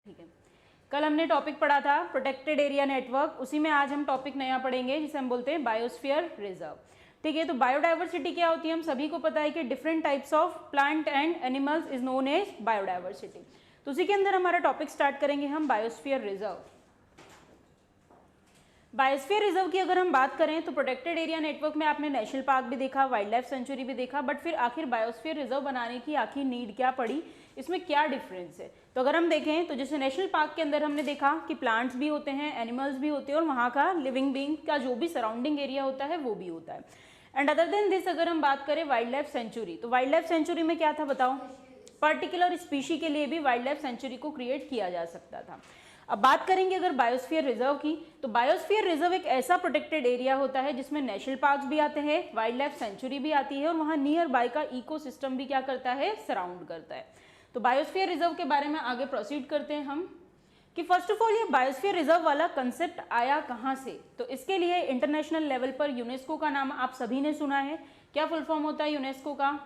ठीक है, कल हमने टॉपिक पढ़ा था प्रोटेक्टेड एरिया नेटवर्क, उसी में आज हम टॉपिक नया पढ़ेंगे जिसे हम बोलते हैं बायोस्फीयर रिजर्व। ठीक है, तो बायोडाइवर्सिटी क्या होती है हम सभी को पता है कि different types of plant and animals is known as biodiversity. तो उसी के अंदर हमारा टॉपिक स्टार्ट करेंगे हम बायोस्फीयर रिजर्व। बायोस्फीयर रिजर्व की अगर हम बात करें तो प्रोटेक्टेड एरिया नेटवर्क में आपने नेशनल पार्क भी देखा, वाइल्ड लाइफ सेंचुरी भी देखा, बट फिर आखिर बायोस्फीयर रिजर्व बनाने की आखिर नीड क्या पड़ी, इसमें क्या डिफरेंस है। तो अगर हम देखें तो जैसे नेशनल पार्क के अंदर हमने देखा कि प्लांट्स भी होते हैं, एनिमल्स भी होते हैं और वहाँ का लिविंग बीइंग का जो भी सराउंडिंग एरिया होता है वो भी होता है। एंड अदर देन दिस अगर हम बात करें वाइल्ड लाइफ सेंचुरी, तो वाइल्ड लाइफ सेंचुरी में क्या था बताओ, पर्टिकुलर स्पीशी के लिए भी वाइल्ड लाइफ सेंचुरी को क्रिएट किया जा सकता था। अब बात करेंगे अगर बायोस्फीयर रिजर्व की, तो बायोस्फीयर रिजर्व एक ऐसा प्रोटेक्टेड एरिया होता है जिसमें नेशनल पार्क्स भी आते हैं, वाइल्ड लाइफ सेंचुरी भी आती है और वहाँ नियर बाय का इकोसिस्टम भी क्या करता है, सराउंड करता है। तो बायोस्फीयर रिजर्व के बारे में आगे प्रोसीड करते हैं हम कि फर्स्ट ऑफ ऑल ये बायोस्फीयर रिजर्व वाला कंसेप्ट आया कहाँ से। तो इसके लिए इंटरनेशनल लेवल पर यूनेस्को का नाम आप सभी ने सुना है। क्या फुल फॉर्म होता है यूनेस्को का?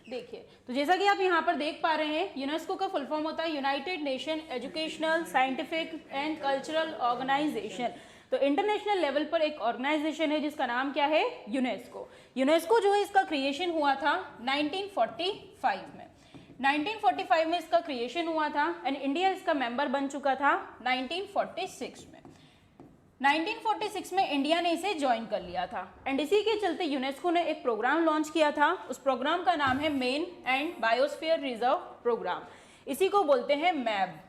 देखिए, तो जैसा कि आप यहाँ पर देख पा रहे हैं, यूनेस्को का फुल फॉर्म होता है United Nation Educational Scientific and Cultural Organization. तो इंटरनेशनल लेवल पर एक ऑर्गेनाइजेशन है जिसका नाम क्या है, यूनेस्को। यूनेस्को जो है इसका क्रिएशन हुआ था 1945 में। 1945 में इसका क्रिएशन हुआ था एंड इंडिया इसका मेंबर बन चुका था 1946 में। 1946 में इंडिया ने इसे ज्वाइन कर लिया था एंड इसी के चलते यूनेस्को ने एक प्रोग्राम लॉन्च किया था। उस प्रोग्राम का नाम है man and biosphere reserve program, इसी को बोलते हैं मैब,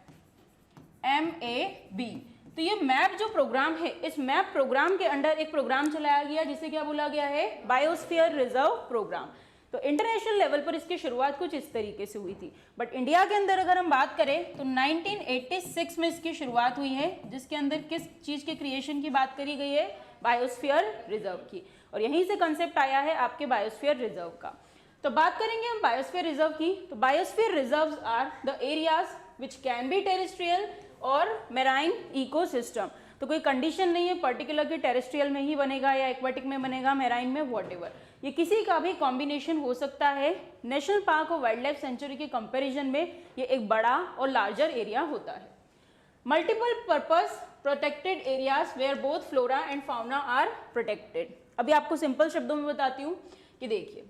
MAB। तो ये मैप जो प्रोग्राम है, इस मैप प्रोग्राम के अंडर एक प्रोग्राम चलाया गया जिसे क्या बोला गया है, बायोस्फीयर रिजर्व प्रोग्राम। तो इंटरनेशनल लेवल पर इसकी शुरुआत कुछ इस तरीके से हुई थी, बट इंडिया के अंदर अगर हम बात करें तो 1986 में इसकी शुरुआत हुई है, जिसके अंदर किस चीज के क्रिएशन की बात करी गई है, बायोस्फीयर रिजर्व की। और यहीं से कंसेप्ट आया है आपके बायोस्फीयर रिजर्व का। तो बात करेंगे हम बायोस्फीयर रिजर्व की, तो biosphere reserves are the areas which can be terrestrial और मेराइन इकोसिस्टम। तो कोई कंडीशन नहीं है पर्टिकुलर कि टेरेस्ट्रियल में ही बनेगा या एक्वाटिक में बनेगा, मेराइन में, व्हाटएवर, ये किसी का भी कॉम्बिनेशन हो सकता है। नेशनल पार्क और वाइल्ड लाइफ सेंचुरी के कंपैरिजन में ये एक बड़ा और लार्जर एरिया होता है। Multiple purpose protected areas where both flora and fauna are protected. अभी आपको सिंपल शब्दों में बताती हूँ कि देखिए,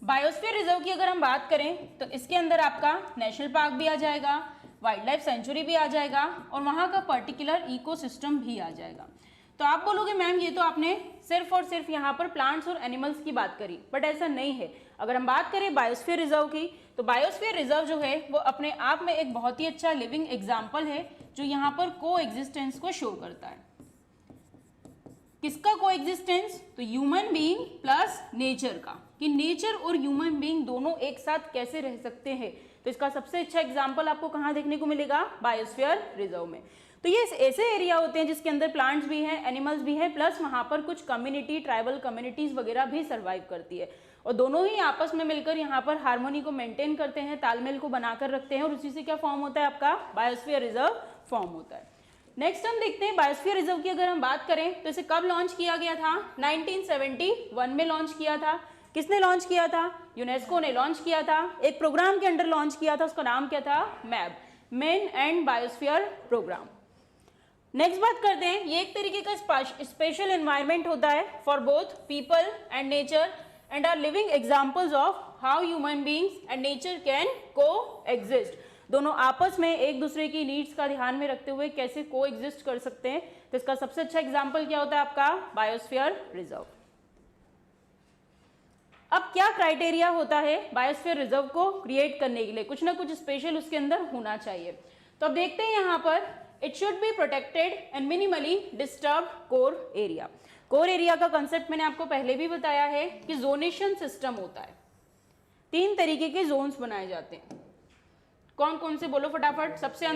बायोस्फीयर रिजर्व की अगर हम बात करें तो इसके अंदर आपका नेशनल पार्क भी आ जाएगा, वाइल्ड लाइफ सेंचुरी भी आ जाएगा और वहाँ का पर्टिकुलर इकोसिस्टम भी आ जाएगा। तो आप बोलोगे मैम ये तो आपने सिर्फ और सिर्फ यहाँ पर प्लांट्स और एनिमल्स की बात करी, बट ऐसा नहीं है। अगर हम बात करें बायोस्फीयर रिजर्व की, तो बायोस्फीयर रिजर्व जो है वो अपने आप में एक बहुत ही अच्छा लिविंग एग्जाम्पल है जो यहाँ पर को एग्जिस्टेंस को शो करता है। किसका को एग्जिस्टेंस? तो ह्यूमन बीइंग प्लस नेचर का, कि नेचर और ह्यूमन बीइंग दोनों एक साथ कैसे रह सकते हैं। तो इसका सबसे अच्छा एग्जाम्पल आपको कहाँ देखने को मिलेगा, बायोस्फीयर रिजर्व में। तो ये ऐसे एरिया होते हैं जिसके अंदर प्लांट्स भी हैं, एनिमल्स भी हैं, प्लस वहाँ पर कुछ कम्युनिटी, ट्राइबल कम्युनिटीज वगैरह भी सर्वाइव करती है और दोनों ही आपस में मिलकर यहाँ पर हार्मोनी को मेंटेन करते हैं, तालमेल को बनाकर रखते हैं और उसी से क्या फॉर्म होता है, आपका बायोस्फीयर रिजर्व फॉर्म होता है। नेक्स्ट हम देखते हैं बायोस्फीयर रिजर्व की अगर हम बात करें तो इसे कब लॉन्च किया गया था, 1971 में लॉन्च किया था। किसने लॉन्च किया था? यूनेस्को ने लॉन्च किया था, एक प्रोग्राम के अंडर लॉन्च किया था, उसका नाम क्या था, MAB, man and biosphere program. Next बात करते हैं, ये एक तरीके का स्पेशल एनवायरनमेंट होता है for both people and nature and are living examples of how human beings and nature can coexist. दोनों आपस में एक दूसरे की नीड्स का ध्यान में रखते हुए कैसे को एग्जिस्ट कर सकते हैं। तो इसका सबसे अच्छा एग्जाम्पल क्या होता है, आपका बायोस्फीयर रिजर्व। अब क्या क्राइटेरिया होता है बायोस्फीयर रिजर्व को क्रिएट करने के लिए, कुछ ना कुछ स्पेशल उसके अंदर होना चाहिए। तो अब देखते हैं यहाँ पर, it should be protected and minimally disturbed core area. Core area का कंसेप्ट मैंने आपको पहले भी बताया है कि जोनेशन सिस्टम होता है, 3 तरीके के जोन्स बनाए जाते हैं। कौन कौन से बोलो फटाफट। सबसे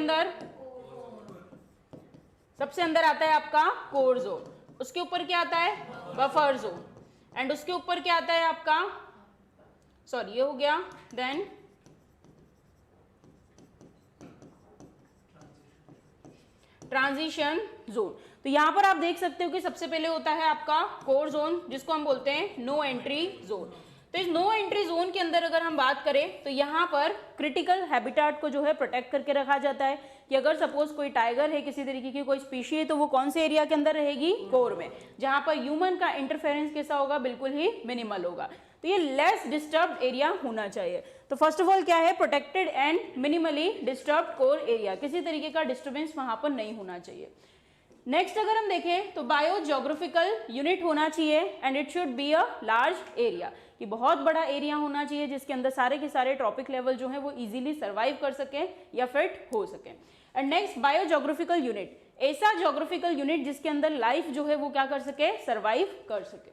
अंदर आता है आपका कोर जोन, उसके ऊपर क्या आता है, बफर जोन, एंड उसके ऊपर क्या आता है आपका, सॉरी ये हो गया, देन ट्रांजिशन जोन। तो यहाँ पर आप देख सकते हो कि सबसे पहले होता है आपका कोर जोन, जिसको हम बोलते हैं नो एंट्री जोन। तो इस नो एंट्री जोन के अंदर अगर हम बात करें तो यहाँ पर क्रिटिकल हैबिटेट को जो है प्रोटेक्ट करके रखा जाता है कि अगर सपोज कोई टाइगर है, किसी तरीके की कोई स्पीशी है, तो वो कौन से एरिया के अंदर रहेगी, कोर में, जहाँ पर ह्यूमन का इंटरफेरेंस कैसा होगा, बिल्कुल ही मिनिमल होगा। तो ये लेस डिस्टर्ब्ड एरिया होना चाहिए। तो फर्स्ट ऑफ ऑल क्या है, protected and minimally disturbed core area, किसी तरीके का डिस्टर्बेंस वहां पर नहीं होना चाहिए। नेक्स्ट अगर हम देखें तो बायो ज्योग्राफिकल यूनिट होना चाहिए and it should be a large area, कि बहुत बड़ा एरिया होना चाहिए जिसके अंदर सारे के सारे ट्रॉपिक लेवल जो है वो इजीली सर्वाइव कर सके या फिट हो सके। And next bio geographical unit, ऐसा ज्योग्राफिकल यूनिट जिसके अंदर लाइफ जो है वो क्या कर सके, सर्वाइव कर सके।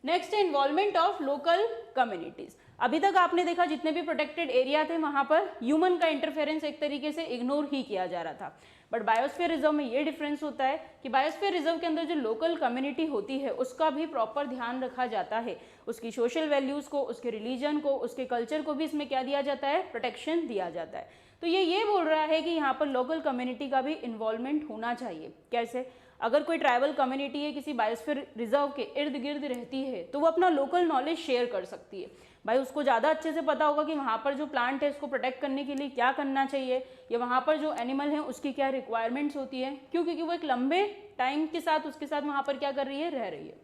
नेक्स्ट है इन्वॉल्वमेंट ऑफ लोकल कम्युनिटीज। अभी तक आपने देखा जितने भी प्रोटेक्टेड एरिया थे वहां पर ह्यूमन का इंटरफेरेंस एक तरीके से इग्नोर ही किया जा रहा था, बट बायोस्फीयर रिजर्व में ये डिफरेंस होता है कि बायोस्फीयर रिजर्व के अंदर जो लोकल कम्युनिटी होती है उसका भी प्रॉपर ध्यान रखा जाता है, उसकी सोशल वैल्यूज को, उसके रिलीजन को, उसके कल्चर को भी इसमें क्या दिया जाता है, प्रोटेक्शन दिया जाता है। तो ये बोल रहा है कि यहाँ पर लोकल कम्युनिटी का भी इन्वॉल्वमेंट होना चाहिए। कैसे, अगर कोई ट्राइबल कम्युनिटी है किसी बायोस्फीयर रिजर्व के इर्द गिर्द रहती है तो वो अपना लोकल नॉलेज शेयर कर सकती है। भाई उसको ज़्यादा अच्छे से पता होगा कि वहाँ पर जो प्लांट है इसको प्रोटेक्ट करने के लिए क्या करना चाहिए, या वहाँ पर जो एनिमल है उसकी क्या रिक्वायरमेंट्स होती है, क्यों, क्योंकि वो एक लंबे टाइम के साथ उसके साथ वहाँ पर क्या कर रही है, रह रही है।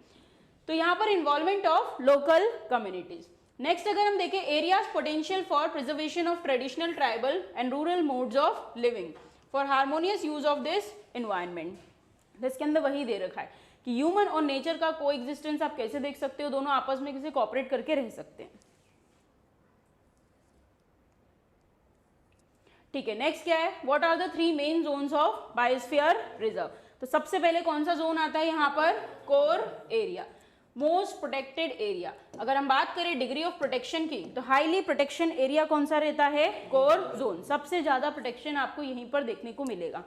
तो यहाँ पर involvement of local communities. Next अगर हम देखें areas potential for preservation of traditional tribal and rural modes of living for harmonious use of this environment. इसके अंदर वही दे रखा है कि ह्यूमन और नेचर का को एग्जिस्टेंस आप कैसे देख सकते हो, दोनों आपस में कैसे कोऑपरेट करके रह सकते हैं। ठीक है, नेक्स्ट क्या है, what are the 3 main zones of biosphere reserve. तो सबसे पहले कौन सा जोन आता है यहाँ पर, core area, most protected area. अगर हम बात करें डिग्री ऑफ प्रोटेक्शन की तो हाईली प्रोटेक्शन एरिया कौन सा रहता है, कोर जोन। सबसे ज्यादा प्रोटेक्शन आपको यहीं पर देखने को मिलेगा।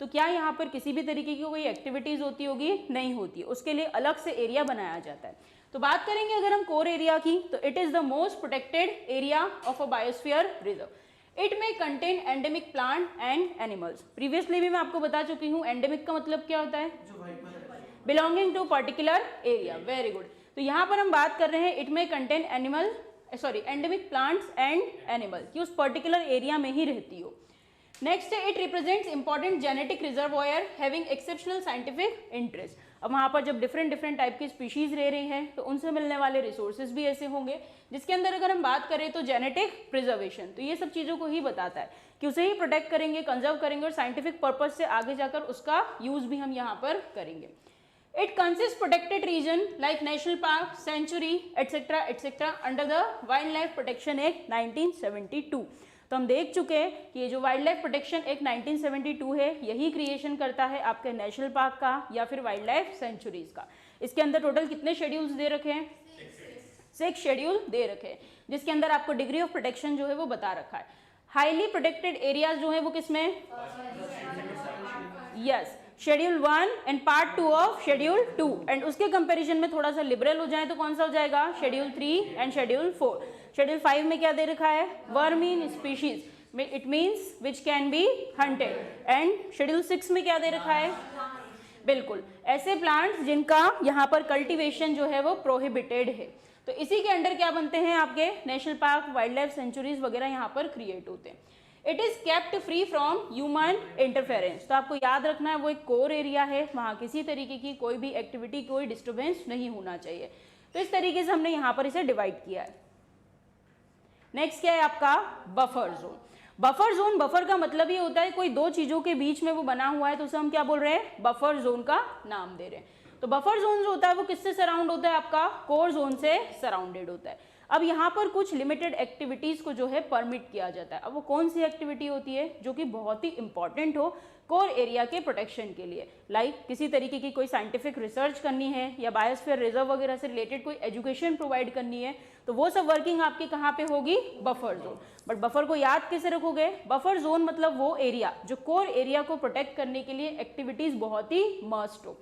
तो क्या यहाँ पर किसी भी तरीके की कोई एक्टिविटीज होती होगी, नहीं होती, उसके लिए अलग से एरिया बनाया जाता है। तो बात करेंगे अगर हम कोर एरिया की तो it is the most protected area of a biosphere reserve. It may contain endemic plant and animals. Previously भी मैं आपको बता चुकी हूँ एंडेमिक का मतलब क्या होता है, belonging to particular area. Very good. तो यहाँ पर हम बात कर रहे हैं it may contain endemic plants and animal, कि उस पर्टिकुलर एरिया में ही रहती हो। नेक्स्ट है it represents important genetic reservoir having exceptional scientific interest. अब वहाँ पर जब डिफरेंट टाइप की स्पीशीज रह रही हैं तो उनसे मिलने वाले रिसोर्सेज भी ऐसे होंगे जिसके अंदर अगर हम बात करें तो जेनेटिक प्रिजर्वेशन, तो ये सब चीज़ों को ही बताता है कि उसे ही प्रोटेक्ट करेंगे, कंजर्व करेंगे और साइंटिफिक पर्पज से आगे जाकर उसका यूज भी हम यहाँ पर करेंगे। It consists protected region like national park, sanctuary, etc. under the Wildlife Protection Act 1972। तो हम देख चुके हैं कि ये जो वाइल्ड लाइफ प्रोटेक्शन एक्ट 1972 है यही क्रिएशन करता है आपके नेशनल पार्क का या फिर वाइल्ड लाइफ सेंचुरीज का। इसके अंदर टोटल कितने शेड्यूल्स दे रखे हैं, 6 शेड्यूल दे रखे हैं, जिसके अंदर आपको डिग्री ऑफ प्रोटेक्शन जो है वो बता रखा है। हाईली प्रोटेक्टेड एरियाज जो है वो किसमें, yes, schedule 1 and part 2 of schedule 2, and उसके कंपैरिजन में थोड़ा सा लिबरल हो जाए तो कौन सा हो जाएगा, शेड्यूल 3 एंड शेड्यूल 4। शेड्यूल 5 में क्या दे रखा है, vermin species, it means which can be hunted, and schedule 6 में क्या दे रखा है, बिल्कुल ऐसे प्लांट्स जिनका यहाँ पर कल्टीवेशन जो है वो प्रोहिबिटेड है। तो इसी के अंडर क्या बनते हैं आपके national park, wild life sanctuaries वगैरह यहाँ पर क्रिएट होते हैं। It is kept free from human interference. तो आपको याद रखना है वो एक कोर एरिया है, वहाँ किसी तरीके की कोई भी एक्टिविटी, कोई डिस्टर्बेंस नहीं होना चाहिए। तो इस तरीके से हमने यहाँ पर इसे डिवाइड किया है। नेक्स्ट क्या है आपका, buffer zone. Buffer zone, buffer का मतलब ये होता है कोई दो चीजों के बीच में वो बना हुआ है तो उसे हम क्या बोल रहे हैं, बफर जोन का नाम दे रहे हैं। तो बफर जोन जो होता है वो किससे सराउंड होता है, आपका कोर जोन से सराउंडेड होता है। अब यहाँ पर कुछ लिमिटेड एक्टिविटीज को जो है परमिट किया जाता है। अब वो कौन सी एक्टिविटी होती है जो कि बहुत ही इंपॉर्टेंट हो कोर एरिया के प्रोटेक्शन के लिए, लाइक किसी तरीके की कोई साइंटिफिक रिसर्च करनी है या बायोस्फीयर रिजर्व वगैरह से रिलेटेड कोई एजुकेशन प्रोवाइड करनी है, तो वो सब वर्किंग आपकी कहाँ पे होगी, बफर जोन। बट बफर को याद कैसे रखोगे, बफर जोन मतलब वो एरिया जो कोर एरिया को प्रोटेक्ट करने के लिए एक्टिविटीज बहुत ही मस्ट हो।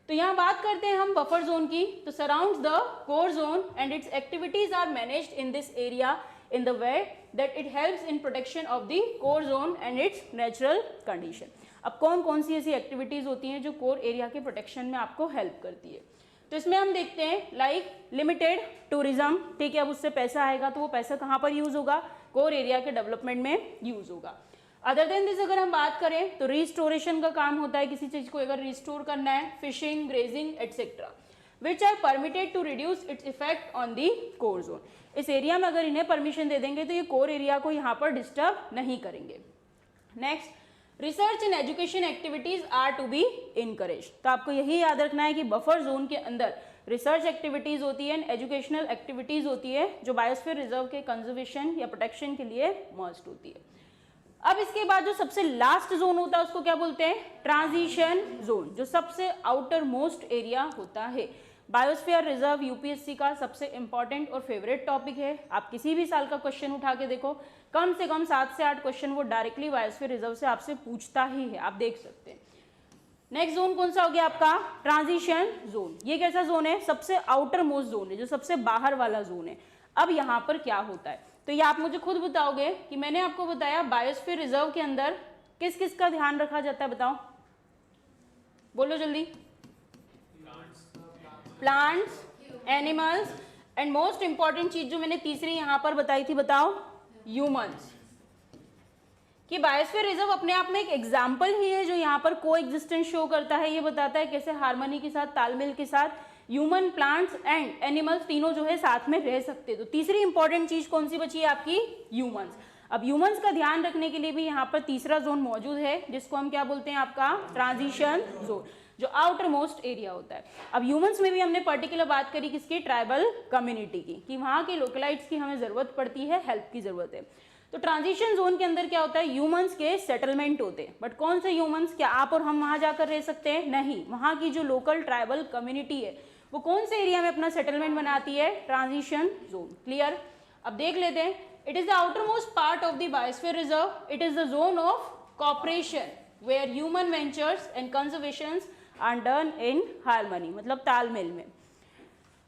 तो यहाँ बात करते हैं हम बफर जोन की। तो surrounds the core zone and its activities are managed in this area in the way that it helps in protection of the core zone and its natural condition। अब कौन कौन सी ऐसी एक्टिविटीज़ होती हैं जो core area के protection में आपको हेल्प करती है? तो इसमें हम देखते हैं लाइक लिमिटेड टूरिज्म, ठीक है, अब उससे पैसा आएगा तो वो पैसा कहाँ पर यूज़ होगा? कोर एरिया के डेवलपमेंट में यूज़ होगा। अदर देन दिस अगर हम बात करें तो रिस्टोरेशन का काम होता है, किसी चीज़ को अगर रिस्टोर करना है, fishing, grazing etcetera, which are permitted to reduce its effect on the core zone. इस एरिया में अगर इन्हें परमिशन दे देंगे तो ये कोर एरिया को यहाँ पर डिस्टर्ब नहीं करेंगे। Next, research and education activities are to be encourage. तो आपको यही याद रखना है कि बफर जोन के अंदर रिसर्च एक्टिविटीज होती है एंड एजुकेशनल एक्टिविटीज होती है जो बायोस्फीयर रिजर्व के कंजर्वेशन या प्रोटेक्शन के लिए मस्ट होती है। अब इसके बाद जो सबसे लास्ट जोन होता है उसको क्या बोलते हैं? ट्रांजिशन जोन, जो सबसे आउटर मोस्ट एरिया होता है। बायोस्फीयर रिजर्व यूपीएससी का सबसे इंपॉर्टेंट और फेवरेट टॉपिक है। आप किसी भी साल का क्वेश्चन उठा के देखो, कम से कम 7 से 8 क्वेश्चन वो डायरेक्टली बायोस्फीयर रिजर्व से आपसे पूछता ही है, आप देख सकते हैं। नेक्स्ट जोन कौन सा हो गया आपका? Transition zone. ये कैसा जोन है? सबसे आउटर मोस्ट जोन है, जो सबसे बाहर वाला जोन है। अब यहाँ पर क्या होता है तो ये आप मुझे खुद बताओगे कि मैंने आपको बताया बायोस्फीयर रिजर्व के अंदर किस किस का ध्यान रखा जाता है, बताओ, बोलो जल्दी। Plants, animals and most important चीज जो मैंने तीसरी यहां पर बताई थी, बताओ, ह्यूमंस। कि बायोस्फीयर रिजर्व अपने आप में एक एग्जाम्पल ही है जो यहाँ पर को एग्जिस्टेंस शो करता है। ये बताता है कैसे हार्मनी के साथ, तालमेल के साथ ह्यूमन, प्लांट्स एंड एनिमल्स तीनों जो है साथ में रह सकते। तो तीसरी इंपॉर्टेंट चीज कौन सी बची है आपकी? ह्यूमंस। अब ह्यूमंस का ध्यान रखने के लिए भी यहाँ पर तीसरा जोन मौजूद है जिसको हम क्या बोलते हैं? आपका ट्रांजिशन जोन, जो आउटर मोस्ट एरिया होता है। अब ह्यूमंस में भी हमने पर्टिकुलर बात करी किसकी? ट्राइबल कम्युनिटी की, कि वहाँ के लोकलाइट्स की हमें जरूरत पड़ती है, हेल्प की जरूरत है। तो ट्रांजिशन जोन के अंदर क्या होता है? ह्यूमंस के सेटलमेंट होते हैं। बट कौन से ह्यूमंस? क्या आप और हम वहाँ जाकर रह सकते हैं? नहीं, वहाँ की जो लोकल ट्राइबल कम्युनिटी है वो कौन से एरिया में अपना सेटलमेंट बनाती है? Transition zone. क्लियर? अब देख लेते हैं। It is the outermost part of the biosphere reserve. It is the zone of cooperation where human ventures and conservation are done in harmony, मतलब तालमेल में।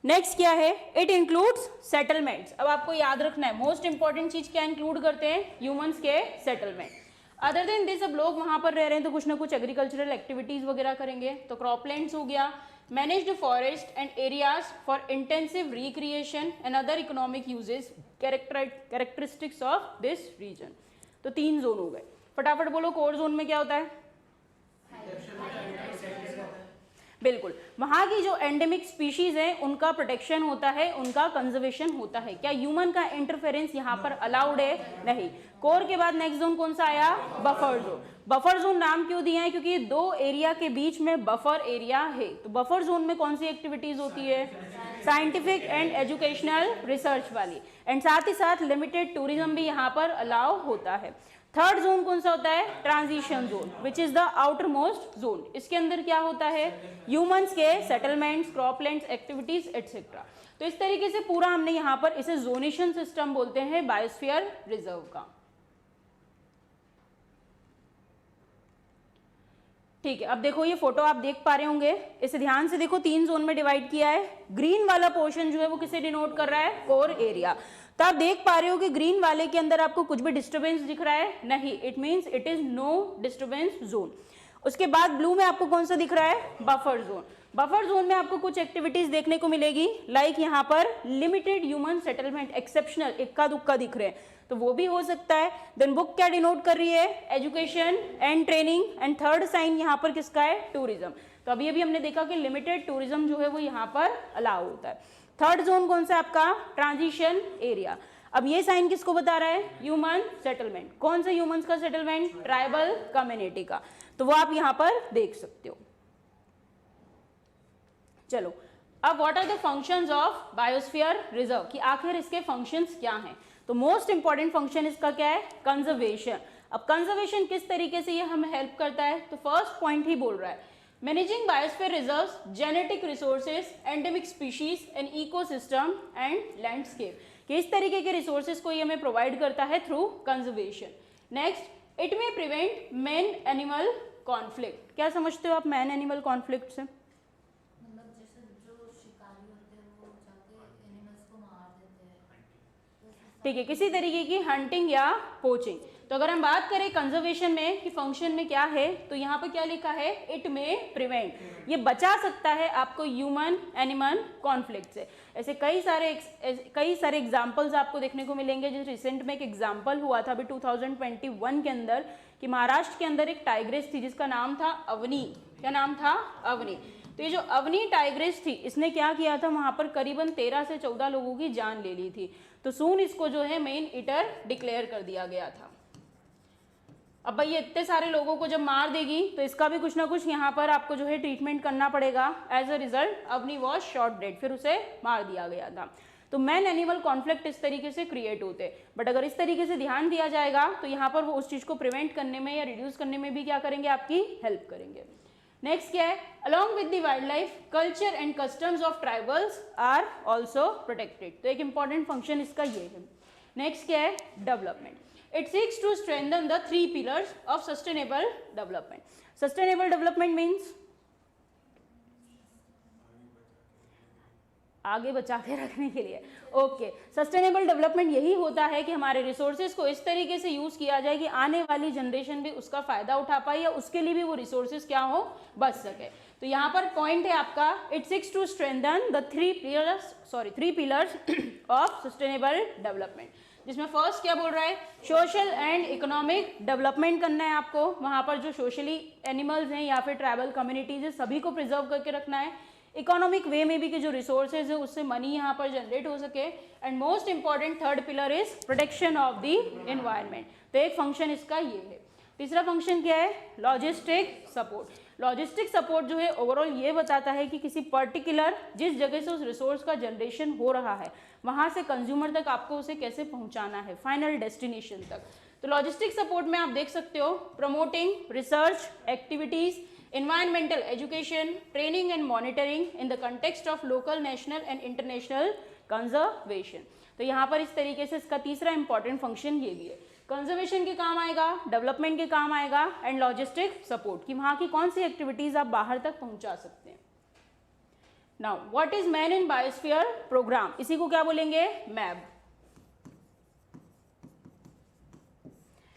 नेक्स्ट क्या है? It includes settlements. अब आपको याद रखना है मोस्ट इंपॉर्टेंट चीज क्या इंक्लूड करते हैं? ह्यूमंस के सेटलमेंट। अदर देन दिस, अब लोग वहां पर रह रहे हैं तो कुछ ना कुछ एग्रीकल्चरल एक्टिविटीज वगैरह करेंगे। तो क्रॉपलैंड्स हो गया, managed forest and areas for intensive recreation and other economic uses, characteristics of this region। तो 3 जोन हो गए। फटाफट बोलो, कोर जोन में क्या होता है? बिल्कुल, वहां की जो एंडेमिक स्पीशीज है उनका प्रोटेक्शन होता है, उनका कंजर्वेशन होता है। क्या ह्यूमन का इंटरफेरेंस यहाँ पर अलाउड है? नहीं। कोर के बाद नेक्स्ट जोन कौन सा आया? Buffer zone. बफर जोन नाम क्यों दिया है? क्योंकि 2 एरिया के बीच में बफर एरिया है। तो बफर जोन में कौन सी एक्टिविटीज होती है? साइंटिफिक एंड एजुकेशनल रिसर्च वाली, एंड साथ ही साथ लिमिटेड टूरिज्म भी यहाँ पर अलाउ होता है। थर्ड जोन कौन सा होता है? Transition zone, which is the outer most zone. इसके अंदर क्या होता है? ह्यूमंस के सेटलमेंट्स, क्रॉपलैंड्स, एक्टिविटीज एटसेट्रा। तो इस तरीके से पूरा हमने यहाँ पर इसे जोनेशन सिस्टम बोलते हैं बायोस्फीयर रिजर्व का। ठीक है, अब देखो ये फोटो आप देख पा रहे होंगे, इसे ध्यान से देखो, 3 जोन में डिवाइड किया है। ग्रीन वाला पोर्शन जो है वो किसे डिनोट कर रहा है? Core area. तो आप देख पा रहे हो कि ग्रीन वाले के अंदर आपको कुछ भी डिस्टर्बेंस दिख रहा है? नहीं, it means it is no disturbance zone. उसके बाद ब्लू में आपको कौन सा दिख रहा है? Buffer zone. बफर जोन में आपको कुछ एक्टिविटीज देखने को मिलेगी, लाइक यहाँ पर लिमिटेड ह्यूमन सेटलमेंट, एक्सेप्शनल, इक्का दुक्का दिख रहे हैं, तो वो भी हो सकता है। देन बुक क्या डिनोट कर रही है? Education and training. And third sign यहाँ पर किसका है? टूरिज्म। तो अभी अभी हमने देखा कि लिमिटेड टूरिज्म जो है वो यहाँ पर अलाउ होता है। थर्ड जोन कौन सा आपका? Transition area. अब ये साइन किसको बता रहा है? Human settlement. कौन सा ह्यूमंस का सेटलमेंट? ट्राइबल कम्युनिटी का। तो वो आप यहाँ पर देख सकते हो। चलो, अब what are the functions of biosphere reserve, कि आखिर इसके फंक्शंस क्या हैं? तो मोस्ट इंपॉर्टेंट फंक्शन इसका क्या है? कंजर्वेशन। अब कंजर्वेशन किस तरीके से ये हमें हेल्प करता है? तो फर्स्ट पॉइंट ही बोल रहा है, managing biosphere reserves, genetic resources, endemic species and ecosystem and landscape, कि इस तरीके के रिसोर्सेज को ये हमें प्रोवाइड करता है थ्रू कंजर्वेशन। नेक्स्ट, इट में प्रिवेंट मैन एनिमल कॉन्फ्लिक्ट। क्या समझते हो आप मैन एनिमल कॉन्फ्लिक्ट से? ठीक है, किसी तरीके की हंटिंग या पोचिंग। तो तो अगर हम बात करें कंजर्वेशन में कि फंक्शन में क्या है, तो यहाँ पर क्या लिखा है, इट में प्रिवेंट, ये बचा सकता है आपको ह्यूमन एनिमल कॉन्फ्लिक्ट से। ऐसे कई सारे एग्जाम्पल्स आपको देखने को मिलेंगे। जिस रिसेंट में एक एग्जाम्पल हुआ था अभी 2021 के अंदर कि महाराष्ट्र के अंदर एक टाइग्रेस थी जिसका नाम था अवनी। क्या नाम था? अवनी। तो ये जो अवनी टाइग्रेस थी, इसने क्या किया था, वहां पर करीबन 13 से 14 लोगों की जान ले ली थी। तो सून इसको जो है मेन ईटर डिक्लेयर कर दिया गया था। अब भाई ये इतने सारे लोगों को जब मार देगी तो इसका भी कुछ ना कुछ यहाँ पर आपको जो है ट्रीटमेंट करना पड़ेगा। As a result Avni was shot dead, फिर उसे मार दिया गया था। तो मैन एनिमल कॉन्फ्लिक्ट इस तरीके से क्रिएट होते, बट अगर इस तरीके से ध्यान दिया जाएगा तो यहाँ पर वो उस चीज को प्रिवेंट करने में या रिड्यूस करने में भी क्या करेंगे, आपकी हेल्प करेंगे। नेक्स्ट क्या है, along with the wildlife culture and customs of tribals are also protected. तो एक इंपॉर्टेंट फंक्शन इसका ये है। नेक्स्ट क्या है, development. It seeks to strengthen the 3 pillars of sustainable development. Sustainable development means आगे बचा के रखने के लिए। ओके, सस्टेनेबल डेवलपमेंट यही होता है कि हमारे रिसोर्सेज को इस तरीके से यूज किया जाए कि आने वाली जनरेशन भी उसका फायदा उठा पाए या उसके लिए भी वो रिसोर्सेज क्या हो, बच सके। तो यहाँ पर पॉइंट है आपका, it seeks to strengthen the 3 pillars of sustainable development, जिसमें फर्स्ट क्या बोल रहा है, सोशल एंड इकोनॉमिक डेवलपमेंट करना है आपको। वहां पर जो सोशली एनिमल्स हैं या फिर ट्राइबल कम्युनिटीज है सभी को प्रिजर्व करके रखना है। इकोनॉमिक वे में भी कि जो रिसोर्सेज है उससे मनी यहाँ पर जनरेट हो सके। And most important third pillar is protection of the environment. तो एक फंक्शन इसका ये है। तीसरा फंक्शन क्या है, लॉजिस्टिक सपोर्ट। लॉजिस्टिक सपोर्ट जो है ओवरऑल ये बताता है कि किसी पर्टिकुलर जिस जगह से उस रिसोर्स का जनरेशन हो रहा है वहां से कंज्यूमर तक आपको उसे कैसे पहुंचाना है, फाइनल डेस्टिनेशन तक। तो लॉजिस्टिक सपोर्ट में आप देख सकते हो promoting research activities, environmental education, training and monitoring in the context of local, national and international conservation। तो यहाँ पर इस तरीके से इसका तीसरा इंपॉर्टेंट फंक्शन ये भी है, कंजर्वेशन के काम आएगा, डेवलपमेंट के काम आएगा एंड लॉजिस्टिक सपोर्ट, कि वहाँ की कौन सी एक्टिविटीज आप बाहर तक पहुँचा सकते हैं। Now what is man in biosphere program, इसी को क्या बोलेंगे, मैब।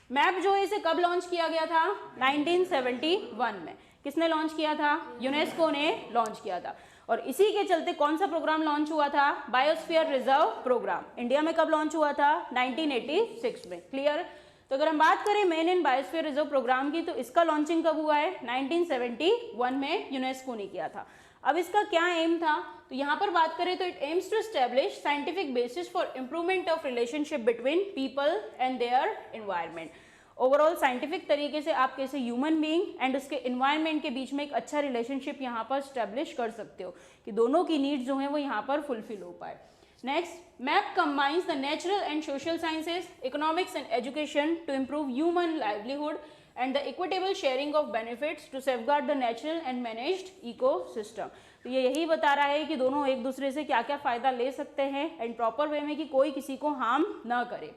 मैप जो है इसे कब लॉन्च किया गया था, 1971 में। किसने लॉन्च किया था, यूनेस्को ने लॉन्च किया था। और इसी के चलते कौन सा प्रोग्राम लॉन्च हुआ था, बायोस्फीयर रिजर्व प्रोग्राम। इंडिया में कब लॉन्च हुआ था, 1986 में। क्लियर। तो अगर हम बात करें मेन इन बायोस्फीयर रिजर्व प्रोग्राम की, तो इसका लॉन्चिंग कब हुआ है, 1971 में यूनेस्को ने किया था। अब इसका क्या एम था, तो यहाँ पर बात करें तो it aims to establish scientific basis for improvement of relationship between people and their environment. Overall scientific तरीके से आप कैसे ह्यूमन बीइंग एंड उसके एनवायरनमेंट के बीच में एक अच्छा रिलेशनशिप यहाँ पर स्टैब्लिश कर सकते हो कि दोनों की नीड्स जो हैं वो यहाँ पर फुलफिल हो पाए। Next, MAB combines the natural and social sciences, economics and education to improve human livelihood and the equitable sharing of benefits to safeguard the natural and managed ecosystem। तो ये यही बता रहा है कि दोनों एक दूसरे से क्या क्या फायदा ले सकते हैं एंड प्रॉपर वे में कि कोई किसी को हार्म ना करे।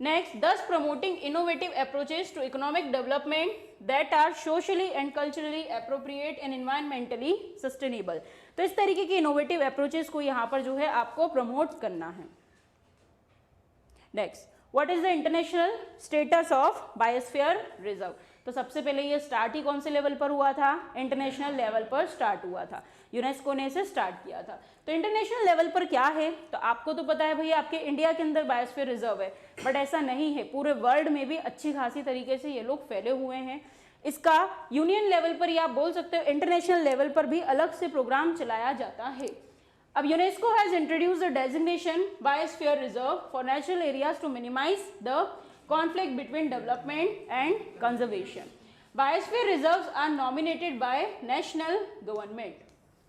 Next, thus promoting innovative approaches to economic development that are socially and culturally appropriate and environmentally sustainable। तो इस तरीके की इनोवेटिव अप्रोचेस को यहाँ पर जो है आपको प्रमोट करना है। Next, what is the international status of biosphere reserve. तो सबसे पहले ये स्टार्ट ही कौन से लेवल पर हुआ था, इंटरनेशनल लेवल पर स्टार्ट हुआ था, यूनेस्को ने इसे स्टार्ट किया था। तो इंटरनेशनल लेवल पर क्या है, तो आपको तो पता है भैया आपके इंडिया के अंदर बायोस्फीयर रिजर्व है, बट ऐसा नहीं है, पूरे वर्ल्ड में भी अच्छी खासी तरीके से ये लोग फैले हुए हैं। इसका यूनियन लेवल पर या आप बोल सकते हो इंटरनेशनल लेवल पर भी अलग से प्रोग्राम चलाया जाता है। अब UNESCO has introduced the designation biosphere reserve for natural areas to minimise the conflict between development and conservation। Biosphere reserves are nominated by national government।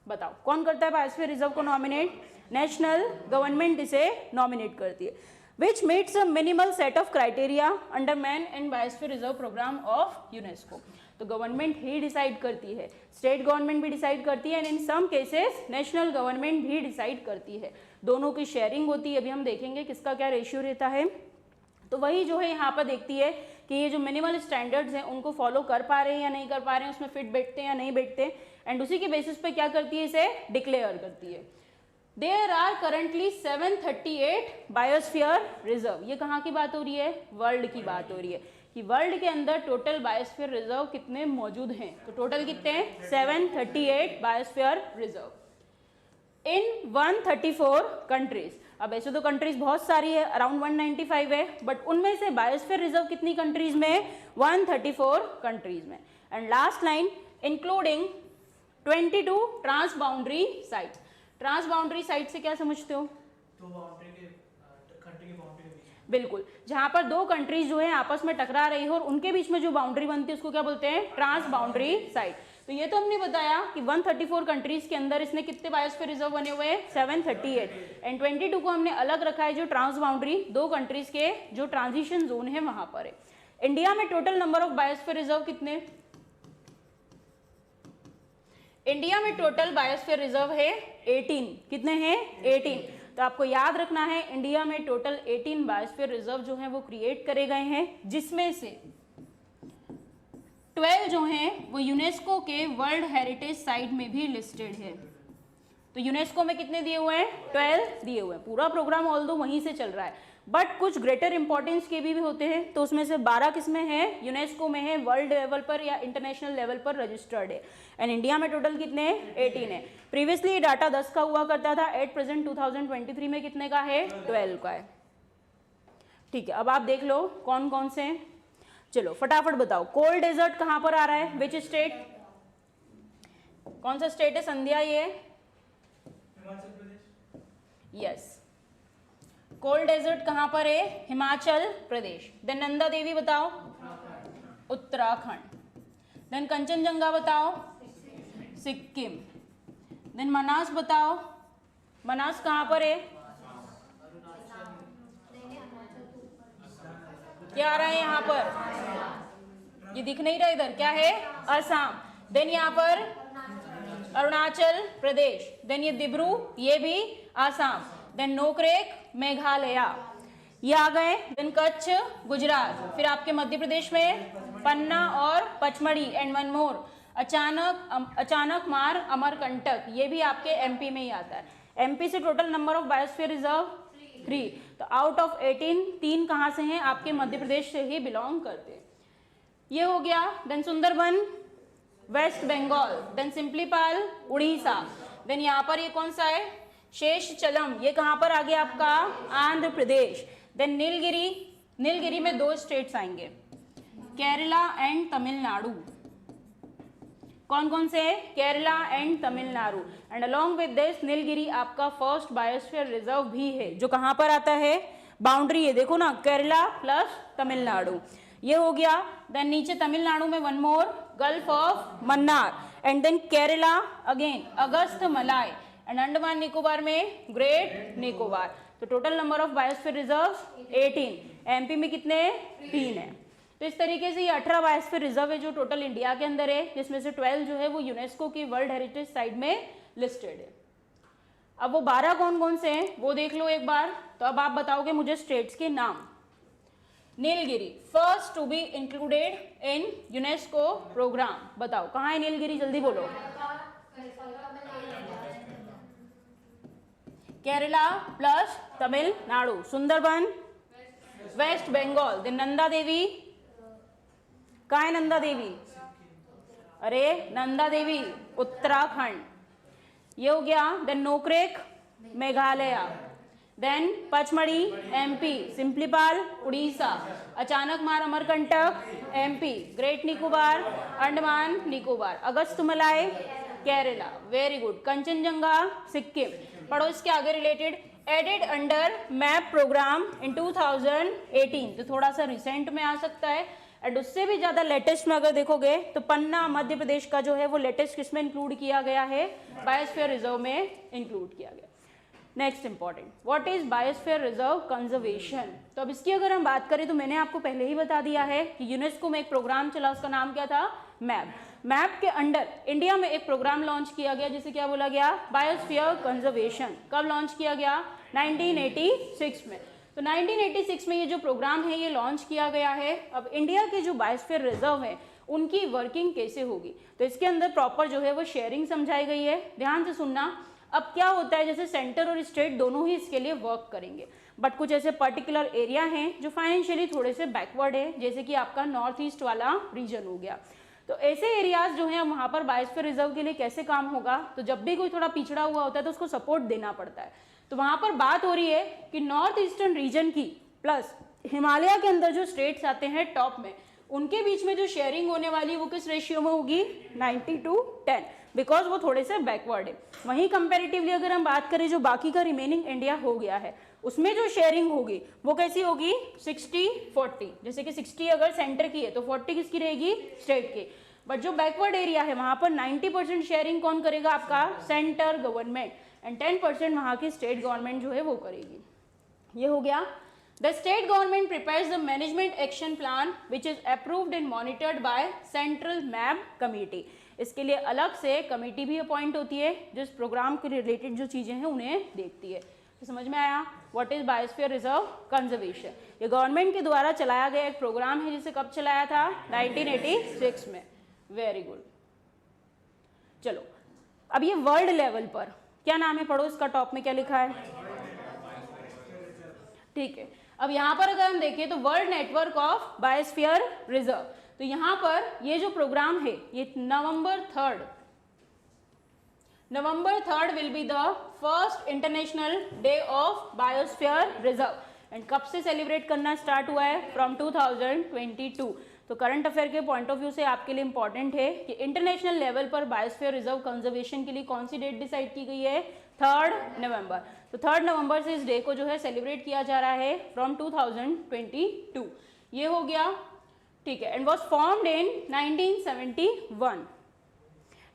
बताओ कौन करता है बायोस्फीयर रिजर्व को नॉमिनेट, नेशनल गवर्नमेंट इसे नॉमिनेट करती है। Which meets a minimal set of criteria under Man and Biosphere Reserve Program of UNESCO। तो government ही डिसाइड करती है, स्टेट गवर्नमेंट भी डिसाइड करती है and in some cases national government भी डिसाइड करती है। दोनों की शेयरिंग होती है, अभी हम देखेंगे किसका क्या रेशियो रहता है। तो वही जो है यहाँ पर देखती है कि ये जो मिनिमल स्टैंडर्ड्स हैं उनको फॉलो कर पा रहे हैं या नहीं कर पा रहे हैं, उसमें फिट बैठते हैं या नहीं बैठते, एंड उसी के बेसिस पे क्या करती है, इसे डिक्लेयर करती है। There are currently 738 biosphere reserve. ये कहाँ की बात हो रही है? वर्ल्ड की बात हो रही है कि वर्ल्ड के अंदर टोटल बायोस्फीयर रिजर्व कितने मौजूद हैं। तो टोटल कितने हैं? 738 बायोस्फीयर रिजर्व इन 134 कंट्रीज। अब ऐसे तो कंट्रीज बहुत सारी है, अराउंड 195 है, बट उनमें से बायोस्फीयर रिजर्व कितनी कंट्रीज में? 134 कंट्रीज में। And last line, including 22 transboundary sites. Transboundary site से क्या समझते हो? तो बाउंड्री के कंट्री की बाउंड्री के बीच, बिल्कुल, जहां पर दो कंट्रीज जो है आपस में टकरा रही हो और उनके बीच में जो बाउंड्री बनती है उसको क्या बोलते हैं? Transboundary site. तो ये तो हमने बताया कि 134 कंट्रीज के अंदर इसने कितने बायोस्फीयर रिजर्व बने हुए हैं? 738। एंड 22 को हमने अलग रखा है जो ट्रांस बाउंड्री दो कंट्रीज के जो ट्रांजिशन जोन है वहां पर है। इंडिया में total number of biosphere reserve कितने? इंडिया में टोटल बायोस्फीयर रिजर्व है 18। कितने हैं? 18। तो आपको याद रखना है इंडिया में टोटल 18 बायोस्फीयर रिजर्व जो हैं वो क्रिएट करे गए हैं, जिसमें से 12 जो हैं वो यूनेस्को के वर्ल्ड हेरिटेज साइट में भी लिस्टेड है। तो यूनेस्को में कितने दिए हुए हैं? 12 दिए हुए हैं। पूरा प्रोग्राम ऑल्दो वहीं से चल रहा है, बट कुछ ग्रेटर इंपॉर्टेंस के भी होते हैं। तो उसमें से 12 किसमें है? यूनेस्को में है, वर्ल्ड लेवल पर या इंटरनेशनल लेवल पर रजिस्टर्ड है। एंड इंडिया में टोटल कितने? 18 है। प्रीवियसली ये डाटा 10 का हुआ करता था, एट प्रेजेंट 2023 में कितने का है? 12 का है। ठीक है, अब आप देख लो कौन कौन से हैं। चलो फटाफट बताओ, कोल्ड डेजर्ट कहां पर आ रहा है? Which state? कौन सा स्टेट है संध्या? ये Himachal Pradesh. Yes, cold desert कहां पर है? हिमाचल प्रदेश। देन नंदा देवी बताओ, उत्तराखंड। देन कंचनजंगा बताओ, सिक्किम। देन मनास बताओ, मनास कहां पर है? क्या आ रहा है यहाँ पर? ये दिख नहीं रहा इधर, क्या है? असम। देन यहाँ पर अरुणाचल प्रदेश। देन ये दिब्रू, ये भी आसाम। देन नोकरेक, मेघालय, ये आ गए। देन कच्छ, गुजरात। फिर आपके मध्य प्रदेश में पन्ना और पचमढ़ी। एंड वन मोर, अचानक मार, अमरकंटक, ये भी आपके एमपी में ही आता है। एमपी से total number of biosphere reserve 3। तो आउट ऑफ 18 3 कहाँ से हैं? आपके मध्य प्रदेश से ही बिलोंग करते हैं। ये हो गया। Then Sundarban, West Bengal. Then Similipal, Orissa. Then यहाँ पर ये कौन सा है? शेषचलम, ये कहाँ पर आ गया आपका? आंध्र प्रदेश। देन नीलगिरी, नीलगिरी में 2 स्टेट्स आएंगे, केरला एंड तमिलनाडु। कौन कौन से? Kerala and Tamil Nadu. And along with this Nilgiri आपका फर्स्ट बायोस्फीयर रिजर्व भी है, जो कहाँ पर आता है? बाउंड्री है, देखो ना, केरला प्लस तमिलनाडु, ये हो गया। देन नीचे तमिलनाडु में one more, gulf of Mannar. And then Kerala again Agasthyamalai. And Andaman Nicobar में ग्रेट निकोबार। तो total number of biosphere reserve 18। MP में कितने? 3 है। तो इस तरीके से ये 18 बायोस्फीयर रिजर्व है जो टोटल इंडिया के अंदर है, जिसमें से 12 जो है वो यूनेस्को की वर्ल्ड हेरिटेज साइट में लिस्टेड है। अब वो 12 कौन कौन से हैं वो देख लो एक बार। तो अब आप बताओगे मुझे स्टेट्स के नाम। Nilgiri first to be included in UNESCO programme, बताओ कहाँ है नीलगिरी? जल्दी बोलो। केरला प्लस तमिलनाडु। सुंदरबन, वेस्ट बंगाल। देन नंदा देवी, कहाँ है नंदा देवी? अरे नंदा देवी उत्तराखंड, ये हो गया। Then Nokrek Meghalaya. Then Pachmarhi MP, Simlipal Orissa, Achanakmar Amarkantak MP, great Nicobar Andaman Nicobar, Agasthyamalai Kerala, very good. Kanchenjunga Sikkim. पढ़ो इसके आगे related, added under MAB programme in 2018, तो थोड़ा सा रिसेंट में आ सकता है। एंड उससे भी ज़्यादा लेटेस्ट में अगर देखोगे तो पन्ना मध्य प्रदेश का जो है वो लेटेस्ट किसमें इंक्लूड किया गया है? बायोस्फीयर रिजर्व में इंक्लूड किया गया। Next important, what is biosphere reserve conservation. तो अब इसकी अगर हम बात करें तो मैंने आपको पहले ही बता दिया है कि यूनेस्को में एक प्रोग्राम चला, उसका नाम क्या था? मैप। मैप के अंडर इंडिया में एक प्रोग्राम लॉन्च किया गया जिसे क्या बोला गया? Biosphere conservation. कब लॉन्च किया गया? 1986 में। तो 1986 में ये जो प्रोग्राम है ये लॉन्च किया गया है। अब इंडिया के जो बायोस्फीयर रिजर्व है उनकी वर्किंग कैसे होगी, तो इसके अंदर प्रॉपर जो है वो शेयरिंग समझाई गई है। ध्यान से सुनना, अब क्या होता है, जैसे सेंटर और स्टेट दोनों ही इसके लिए वर्क करेंगे, बट कुछ ऐसे पर्टिकुलर एरिया हैं जो फाइनेंशियली थोड़े से बैकवर्ड है, जैसे कि आपका नॉर्थ ईस्ट वाला रीजन हो गया। तो ऐसे एरियाज जो हैं वहाँ पर बायोस्फीयर रिजर्व के लिए कैसे काम होगा, तो जब भी कोई थोड़ा पिछड़ा हुआ होता है तो उसको सपोर्ट देना पड़ता है। तो वहाँ पर बात हो रही है कि नॉर्थ ईस्टर्न रीजन की प्लस हिमालय के अंदर जो स्टेट्स आते हैं टॉप में, उनके बीच में जो शेयरिंग होने वाली वो किस रेशियो में होगी, 90:10, बिकॉज वो थोड़े से बैकवर्ड है। वहीं कंपेरेटिवली अगर हम बात करें जो बाकी का रिमेनिंग इंडिया हो गया है, उसमें जो शेयरिंग होगी वो कैसी होगी, 60-40। जैसे कि 60 अगर सेंटर की है तो 40 किसकी रहेगी, स्टेट की। बट जो बैकवर्ड एरिया है वहां पर 90% शेयरिंग कौन करेगा, आपका सेंटर गवर्नमेंट, एंड 10% वहां की स्टेट गवर्नमेंट जो है वो करेगी। ये हो गया। The state government prepares the management action plan which is approved and monitored by Central MAB Committee. इसके लिए अलग से कमेटी भी अपॉइंट होती है जो इस प्रोग्राम के रिलेटेड जो चीज़ें हैं उन्हें देखती है। तो समझ में आया, what is biosphere reserve conservation. ये गवर्नमेंट के द्वारा चलाया गया एक प्रोग्राम है जिसे कब चलाया था, 1986 में। Very good. चलो अब ये वर्ल्ड लेवल पर क्या नाम है, पढ़ो इसका, टॉप में क्या लिखा है, ठीक है। अब यहाँ पर अगर हम देखें तो world network of biosphere reserve, तो यहाँ पर ये जो प्रोग्राम है ये नवंबर 3rd will be the first international day of biosphere reserve. And कब से सेलिब्रेट करना स्टार्ट हुआ है, फ्रॉम 2022। तो करंट अफेयर के पॉइंट ऑफ व्यू से आपके लिए इंपॉर्टेंट है कि इंटरनेशनल लेवल पर बायोस्फीयर रिजर्व कंजर्वेशन के लिए कौन सी डेट डिसाइड की गई है, 3 नवंबर। तो 3 नवंबर से इस डे को जो है सेलिब्रेट किया जा रहा है फ्रॉम 2022। ये हो गया, ठीक है। And was formed in 1971।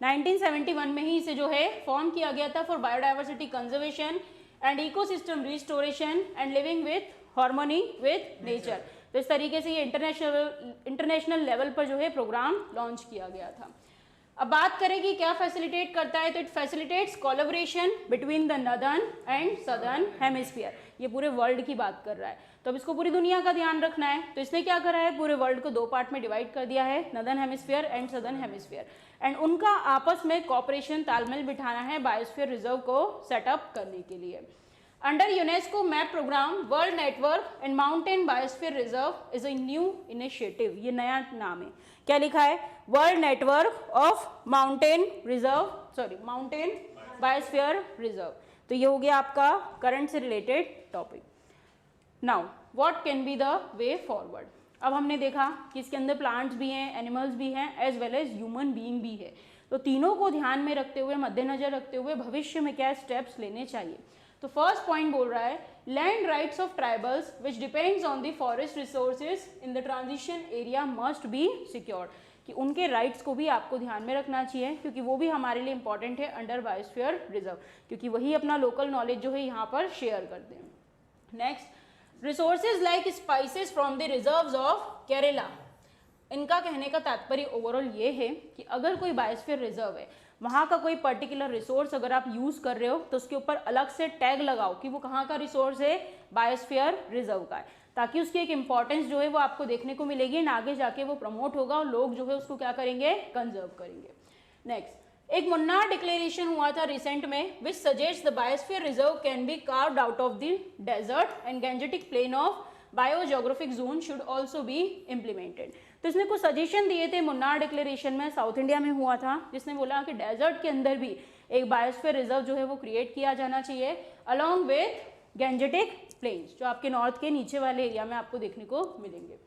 1971 में ही इसे जो है फॉर्म किया गया था for biodiversity conservation and ecosystem restoration and living with harmony with nature. तो इस तरीके से ये इंटरनेशनल लेवल पर जो है प्रोग्राम लॉन्च किया गया था। अब बात करें कि क्या फैसिलिटेट करता है, तो it facilitates collaboration between the northern and southern hemisphere. ये पूरे वर्ल्ड की बात कर रहा है, तो अब इसको पूरी दुनिया का ध्यान रखना है। तो इसने क्या करा है, पूरे वर्ल्ड को 2 पार्ट में डिवाइड कर दिया है, northern hemisphere and southern hemisphere, and उनका आपस में कॉपरेशन तालमेल बिठाना है बायोस्फीयर रिजर्व को सेटअप करने के लिए। Under UNESCO MAB program world network and mountain biosphere reserve is a new initiative. ये नया नाम है, क्या लिखा है, world network of mountain biosphere reserve. तो ये हो गया आपका करंट से related topic. Now what can be the way forward. अब हमने देखा कि इसके अंदर प्लांट्स भी हैं, एनिमल्स भी हैं, as well as human being भी है। तो तीनों को ध्यान में रखते हुए, मद्देनजर रखते हुए भविष्य में क्या स्टेप्स लेने चाहिए। तो फर्स्ट पॉइंट बोल रहा है land rights of tribals which depends on the forest resources in the transition area must be secured, कि उनके राइट्स को भी आपको ध्यान में रखना चाहिए, क्योंकि वो भी हमारे लिए इंपॉर्टेंट है अंडर बायोस्फीयर रिजर्व, क्योंकि वही अपना लोकल नॉलेज जो है यहाँ पर शेयर करते हैं। Next, resources like spices from the reserves of Kerala. इनका कहने का तात्पर्य ओवरऑल ये है कि अगर कोई बायोस्फीयर रिजर्व है, वहाँ का कोई पर्टिकुलर रिसोर्स अगर आप यूज़ कर रहे हो तो उसके ऊपर अलग से टैग लगाओ कि वो कहाँ का रिसोर्स है, बायोस्फीयर रिजर्व का है, ताकि उसकी एक इंपॉर्टेंस जो है वो आपको देखने को मिलेगी एंड आगे जाके वो प्रमोट होगा और लोग जो है उसको क्या करेंगे, कंजर्व करेंगे। नेक्स्ट, एक मुन्नार डिक्लेरेशन हुआ था रिसेंट में which suggest the biosphere reserve can be carved out of the desert and Gangetic plain of biogeographic zone should also be implemented. तो इसने कुछ सजेशन दिए थे मुन्नार डिक्लेरेशन में, साउथ इंडिया में हुआ था, जिसने बोला कि डेजर्ट के अंदर भी एक बायोस्फीयर रिजर्व जो है वो क्रिएट किया जाना चाहिए अलॉन्ग विथ गैंजेटिक प्लेन्स, जो आपके नॉर्थ के नीचे वाले एरिया में आपको देखने को मिलेंगे।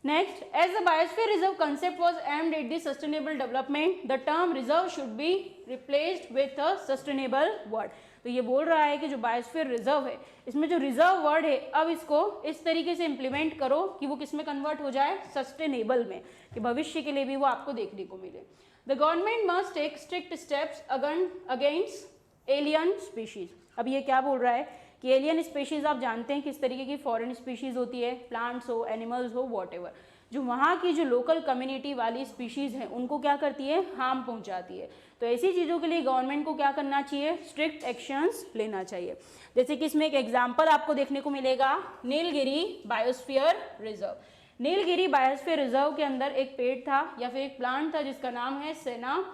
Next, as the biosphere reserve concept was aimed at the sustainable development, the term reserve should be replaced with a sustainable word. तो ये बोल रहा है कि जो बायोस्फीयर रिजर्व है, इसमें जो रिजर्व वर्ड है, अब इसको इस तरीके से इम्प्लीमेंट करो कि वो किस में कन्वर्ट हो जाए, सस्टेनेबल में, कि भविष्य के लिए भी वो आपको देखने को मिले। The government must take strict steps against alien species. अब ये क्या बोल रहा है कि एलियन स्पीशीज़ आप जानते हैं किस तरीके की फॉरेन स्पीशीज़ होती है, प्लांट्स हो, एनिमल्स हो, वॉटेवर, जो वहाँ की जो लोकल कम्युनिटी वाली स्पीशीज़ हैं उनको क्या करती है, हार्म पहुँचाती है। तो ऐसी चीज़ों के लिए गवर्नमेंट को क्या करना चाहिए, स्ट्रिक्ट एक्शंस लेना चाहिए। जैसे कि इसमें एक एग्जाम्पल आपको देखने को मिलेगा, Nilgiri biosphere reserve. Nilgiri biosphere reserve के अंदर एक पेड़ था या फिर एक प्लांट था जिसका नाम है सेना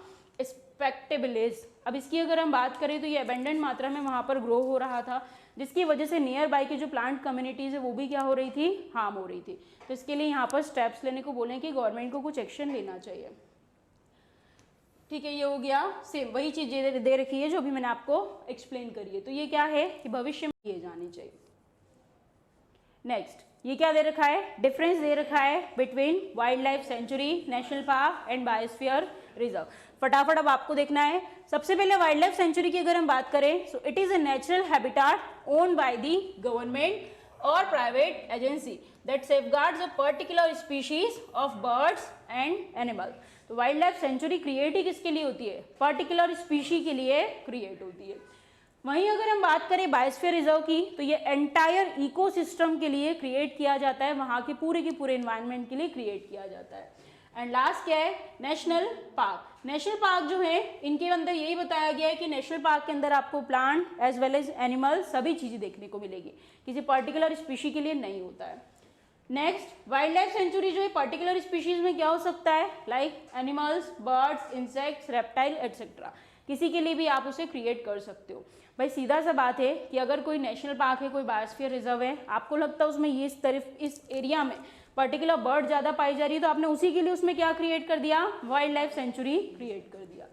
स्पेक्टेबिलिस। अब इसकी अगर हम बात करें तो ये अबेंडेंट मात्रा में वहाँ पर ग्रो हो रहा था, जिसकी वजह से नियर बाय की जो प्लांट कम्युनिटीज़ है वो भी क्या हो रही थी, हार्म हो रही थी। तो इसके लिए यहाँ पर स्टेप्स लेने को बोलें कि गवर्नमेंट को कुछ एक्शन लेना चाहिए। ठीक है, ये हो गया सेम वही चीज़ दे रखी है जो अभी मैंने आपको एक्सप्लेन करी है। तो ये क्या है कि भविष्य में किए जाने चाहिए। नेक्स्ट, ये क्या दे रखा है, डिफरेंस दे रखा है between wild life sanctuary, national park and biosphere reserve. फटाफट अब आपको देखना है। सबसे पहले वाइल्ड लाइफ सेंचुरी की अगर हम बात करें, so it is a natural habitat owned by the government or private agency that safeguards a particular species of birds and animals। तो वाइल्ड लाइफ सेंचुरी क्रिएट ही किसके लिए होती है, पर्टिकुलर स्पीशी के लिए क्रिएट होती है। वहीं अगर हम बात करें बायोस्फीयर रिजर्व की, तो ये एंटायर इकोसिस्टम के लिए क्रिएट किया जाता है, वहाँ के पूरे एनवायरनमेंट के लिए क्रिएट किया जाता है। एंड लास्ट क्या है, नेशनल पार्क। नेशनल पार्क जो है इनके अंदर यही बताया गया है कि नेशनल पार्क के अंदर आपको plant as well as animal सभी चीज़ें देखने को मिलेगी, किसी पर्टिकुलर स्पीशी के लिए नहीं होता है। नेक्स्ट, वाइल्ड लाइफ सेंचुरी जो है पर्टिकुलर स्पीशीज में क्या हो सकता है, like animals, birds, insects, reptile etcetera, किसी के लिए भी आप उसे क्रिएट कर सकते हो। भाई सीधा सा बात है कि अगर कोई नेशनल पार्क है, कोई बायोस्फीयर रिजर्व है, आपको लगता है उसमें ये इस एरिया में पर्टिकुलर बर्ड ज़्यादा पाई जा रही है, तो आपने उसी के लिए उसमें क्या क्रिएट कर दिया, वाइल्ड लाइफ सेंचुरी क्रिएट कर दिया।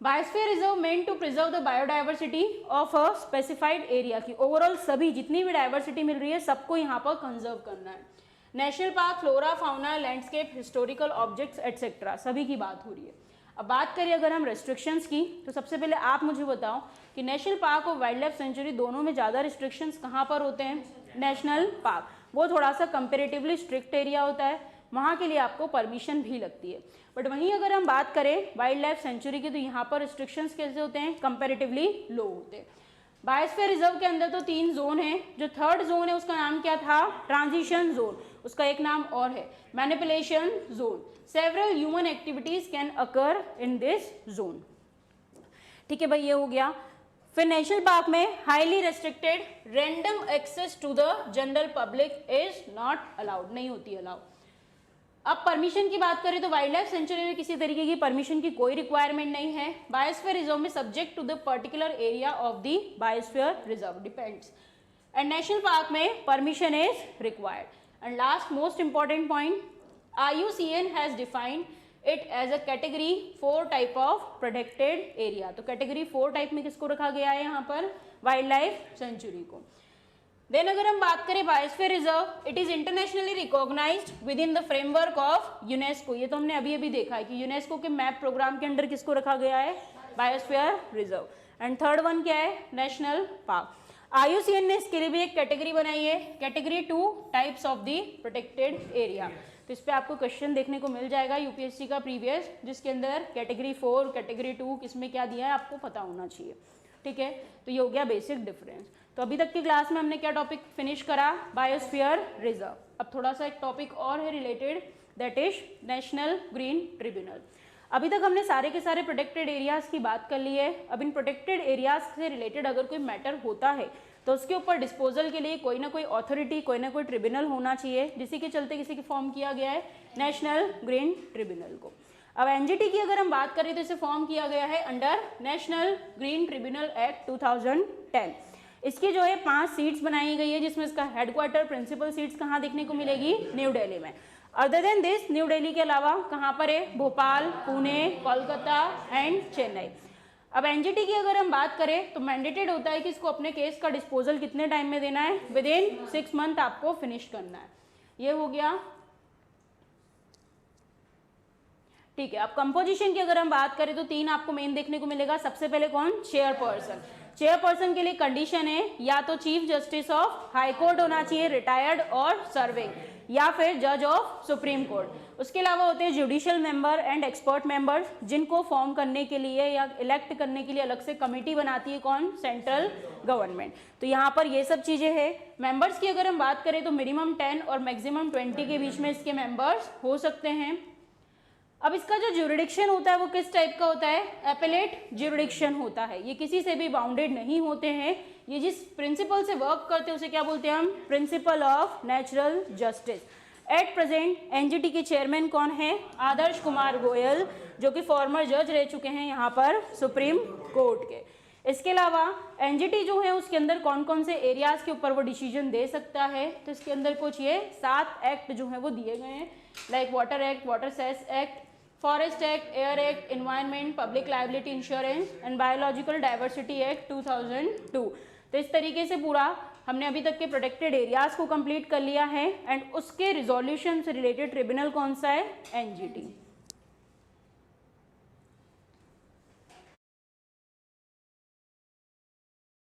Biosphere reserve meant to preserve the biodiversity of a specified area, की ओवरऑल सभी जितनी भी डाइवर्सिटी मिल रही है सबको यहाँ पर कंजर्व करना है। National park flora, fauna, landscape, historical objects etcetera सभी की बात हो रही है। अब बात करें अगर हम रेस्ट्रिक्शंस की, तो सबसे पहले आप मुझे बताओ कि नेशनल पार्क और वाइल्ड लाइफ सेंचुरी दोनों में ज़्यादा रिस्ट्रिक्शंस कहाँ पर होते हैं, नेशनल पार्क। वो थोड़ा सा कंपेरेटिवली स्ट्रिक्ट एरिया होता है, वहाँ के लिए आपको परमिशन भी लगती है। बट वहीं अगर हम बात करें वाइल्ड लाइफ सेंचुरी की, तो यहाँ पर रिस्ट्रिक्शंस कैसे होते हैं, कंपेरेटिवली लो होते हैं। बायोस्फीयर रिजर्व के अंदर तो 3 जोन है, जो थर्ड जोन है उसका नाम क्या था, ट्रांजिशन जोन, उसका एक नाम और है manipulation zone. Several human activities can occur in this zone. ठीक है भाई, ये हो गया। फिर नेशनल पार्क में highly restricted random access to the general public is not allowed, नहीं होती अलाउ। अब परमिशन की बात करें तो वाइल्ड लाइफ सेंचुरी में किसी तरीके की परमिशन की कोई रिक्वायरमेंट नहीं है। बायोस्फीयर रिजर्व में subject to the particular area of the biosphere reserve depends. And national park में permission is required. And last most important point, IUCN has defined it as a category 4 type of protected area. तो category 4 type में किसको रखा गया है यहाँ पर, wild life sanctuary को। देन अगर हम बात करें biosphere reserve, it is internationally recognised within the framework of UNESCO. ये तो हमने अभी देखा है कि यूनेस्को के मैप प्रोग्राम के अंदर किसको रखा गया है, biosphere reserve. And third one क्या है, नेशनल पार्क। IUCN ने इसके लिए भी एक कैटेगरी बनाई है, category 2 types of the protected area. तो इस पर आपको क्वेश्चन देखने को मिल जाएगा यूपीएससी का प्रीवियस, जिसके अंदर कैटेगरी 4, कैटेगरी 2 किसमें क्या दिया है आपको पता होना चाहिए। ठीक है, तो ये हो गया बेसिक डिफरेंस। तो अभी तक की क्लास में हमने क्या टॉपिक फिनिश करा, बायोस्फीयर रिजर्व। अब थोड़ा सा एक टॉपिक और है related, that is national green tribunal. अभी तक हमने सारे के सारे प्रोटेक्टेड एरियाज़ की बात कर ली है। अब इन प्रोटेक्टेड एरियाज़ से रिलेटेड अगर कोई मैटर होता है तो उसके ऊपर डिस्पोजल के लिए कोई ना कोई अथॉरिटी, कोई ना कोई ट्रिब्यूनल होना चाहिए, जिसी के चलते किसी की फॉर्म किया गया है नेशनल ग्रीन ट्रिब्यूनल को। अब एनजीटी की अगर हम बात करें तो इसे फॉर्म किया गया है under national green tribunal act 2010। इसकी जो है 5 सीट्स बनाई गई है, जिसमें इसका हेडक्वार्टर, प्रिंसिपल सीट्स कहाँ देखने को मिलेगी, न्यू दिल्ली में। Other than this, new Delhi के अलावा कहाँ पर है, भोपाल, पुणे, कोलकाता एंड चेन्नई। अब एनजीटी की अगर हम बात करें तो मैंडेटेड होता है कि इसको अपने केस का डिस्पोजल कितने टाइम में देना है, विद इन 6 मंथ आपको फिनिश करना है। ये हो गया। ठीक है, अब कंपोजिशन की अगर हम बात करें तो 3 आपको मेन देखने को मिलेगा। सबसे पहले कौन, चेयरपर्सन। चेयरपर्सन के लिए कंडीशन है या तो chief justice of high court होना चाहिए, रिटायर्ड और सर्विंग, या फिर जज ऑफ सुप्रीम कोर्ट। उसके अलावा होते हैं judicial member and expert members, जिनको फॉर्म करने के लिए या इलेक्ट करने के लिए अलग से कमेटी बनाती है कौन, सेंट्रल गवर्नमेंट। तो यहाँ पर ये सब चीज़ें हैं। मेंबर्स की अगर हम बात करें तो मिनिमम 10 और मैक्सिमम 20 के बीच में इसके मेंबर्स हो सकते हैं। अब इसका जो ज्यूरिडिक्शन होता है वो किस टाइप का होता है, एपेलेट ज्यूरिडिक्शन होता है। ये किसी से भी बाउंडेड नहीं होते हैं। ये जिस प्रिंसिपल से वर्क करते हैं उसे क्या बोलते हैं हम, principle of natural justice. At present NGT के चेयरमैन कौन है? आदर्श कुमार गोयल, जो कि फॉर्मर जज रह चुके हैं यहाँ पर सुप्रीम कोर्ट के। इसके अलावा एनजीटी जो है उसके अंदर कौन कौन से एरियाज के ऊपर वो डिसीजन दे सकता है, तो इसके अंदर कुछ ये 7 एक्ट जो है वो दिए गए हैं, like water act, water cess act, forest act, air act, environment, public liability insurance and biological diversity act 2002। तो इस तरीके से पूरा हमने अभी तक के प्रोटेक्टेड एरियाज को कंप्लीट कर लिया है एंड उसके रिजोल्यूशन से रिलेटेड ट्रिब्यूनल कौन सा है? एनजीटी।